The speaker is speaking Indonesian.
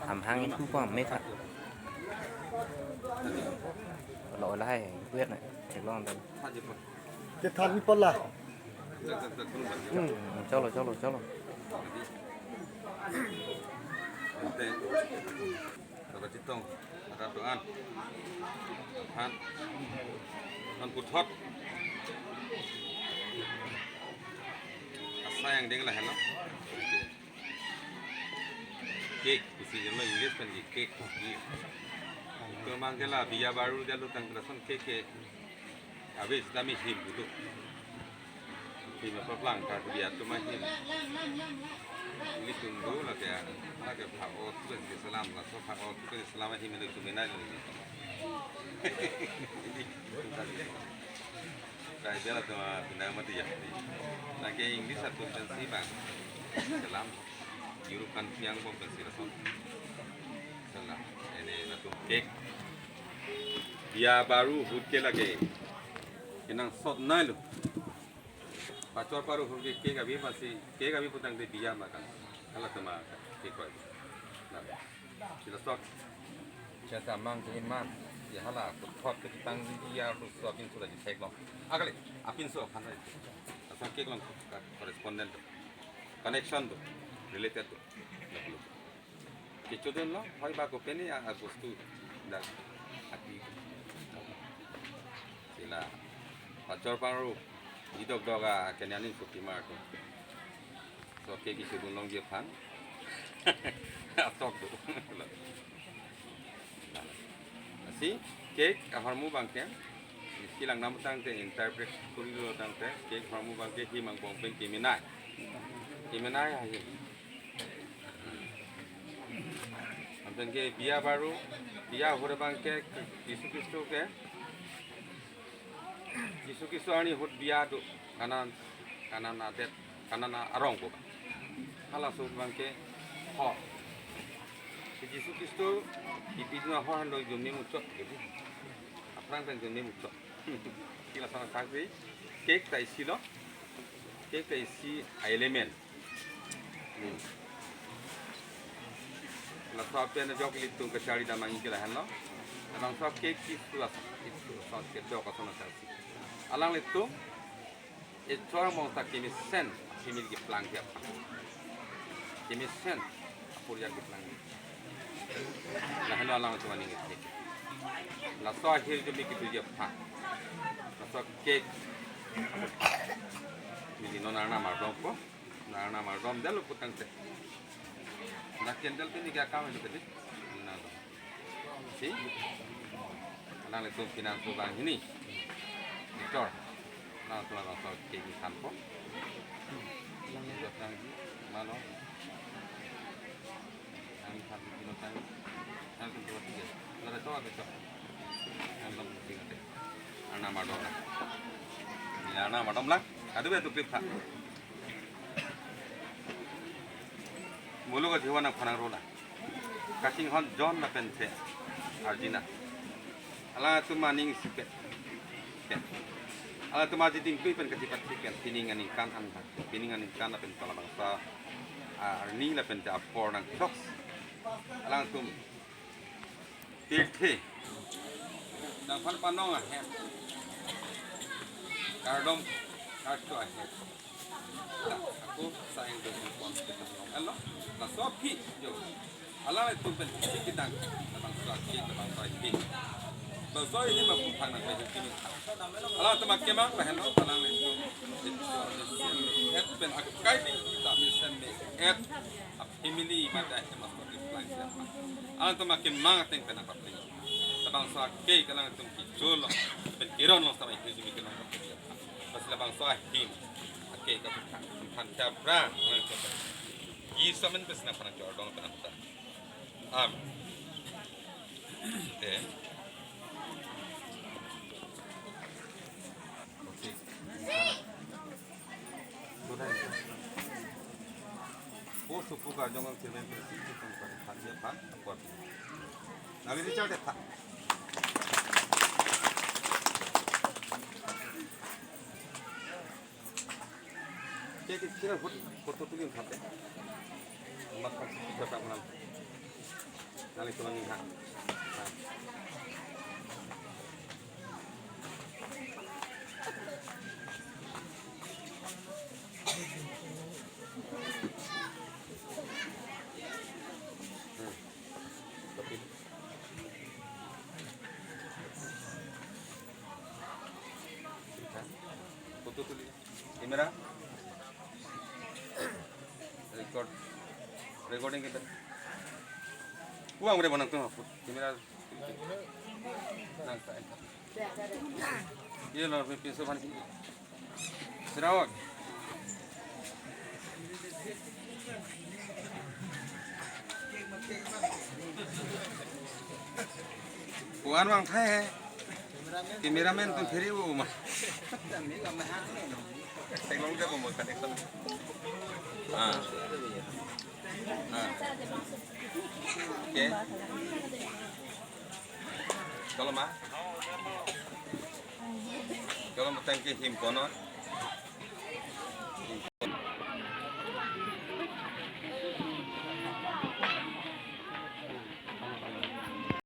hàm hang cũng có mấy thật lỗi lại quyết này thì lo đây cái thân con là cho rồi Dapat hitung ada doan han puthot asa yang ding lah hello cake isi jelo English pen di cake ke mangkela biya baru dia lu tang kelasan cake habis kami him gitu him apa pelang tak biar tu mah him ini tunggu lah ya agak pakot tu kan Islam lah so pakot tu kan Islam him itu cuma ni Kaya dia lah tu benda mati ya. Lagi English satu pensi bang. Dalam European yang pun pensi rasul. Salah. Ini satu cake. Dia baru hut ke lagi. Inang sot naik lu. Pacor baru hut ke cake kami putang dia makan. Kalau tu makan cake kau. Nah, kita sot. Kita mang man. Ya hala pot ke tang dia rusuh pin sudah di cek long. Agak apin so apa nanti? Asal cek long correspondent connection tu related tu. Kecuali lo, hari baku peni Agustus dah hati. Sila pacor baru hidup doga kenyanin suki marto. So keki sudah long dia pan. Atok tu. Si cake harmu bangke silang namu tangte interpret kurido tangte cake harmu bangke himang bongpen kiminai aja ampen ke biya baru biya hore bangke Yesus Kristus ani hot biya tu kanan adet kanan arong ko hala so bangke ho Yesus Kristus ipidna hohan lo jomni mucok gitu. Aprang pen jomni mucok. Kila sama sakri cake ta isi lo. Cake ta isi element. La so pen jok litung ke cari damang ikila han lo. Abang so cake itu so cake jok asona sasi. Alang litung itu mau tak kimi sen kimi gi plang dia. Kimi sen apur yang gi plang. Nah, hello alang cuma ni cake. La so akhir tu mikir tu je pak. La so cake. Jadi nona mardom ko, nona mardom dah lu putang te. Nak cendal tu ni kaya kamu itu tadi. Nona. Si? Alang le tu finance tu bang ini. Victor. Nah, tu alang so cake ni sampo. Yang ni datang di mana? Satu kilo tadi, satu dua tiga. Ada tahu apa tu? Enam tiga deh. Anak madam lah. Ini anak madam lah. Aduh betul klip tak. Mulu ke jiwa nak panang rola. Kasing hon John nak pense. Arjina. Alah tu maning sipet. Alah tu masih tinggi pen kecipat sipet. Piningan ikan anda. Piningan ikan apa pen kalau bangsa. Arni lah pen japor nang shoks. Alang tum tirthi dang pan panong ah hem kardom kartu ah hem aku sayang tu pon kita alo la sopi jo alang itu pen kita bang sopi bang sopi bang sopi ni mah pun nak macam ni alang tu makin mang lah no alang itu et pen aku kai ni kita misen me et Emily mata hemat alang tu makin mangat yang kena kapli. Labang soal cake alang tu kicul, penkiron loh sama itu jadi kena kapli. Pas labang soal him, cake kapli kan cabra, alang tu. Isamen besna pernah jordong pernah tak. Okay. Oh, suku kajong ang kailan prinsipyo kung pagkakanya pa, akwat. Nagdidichat ito. Kita foto tuh lihat ya. Makan berapa malam? Nanti tulang lihat. Foto tuh lihat. Kamera. Recording kita. Uang udah menang tuh, kamera. Nang tak. Iya loh, piso pan sini. Serawak. Uang bang thay. Kameramen tuh free वो मत. Tengok dia pun makan ekor. Oke. Kalau mah tangki himpunan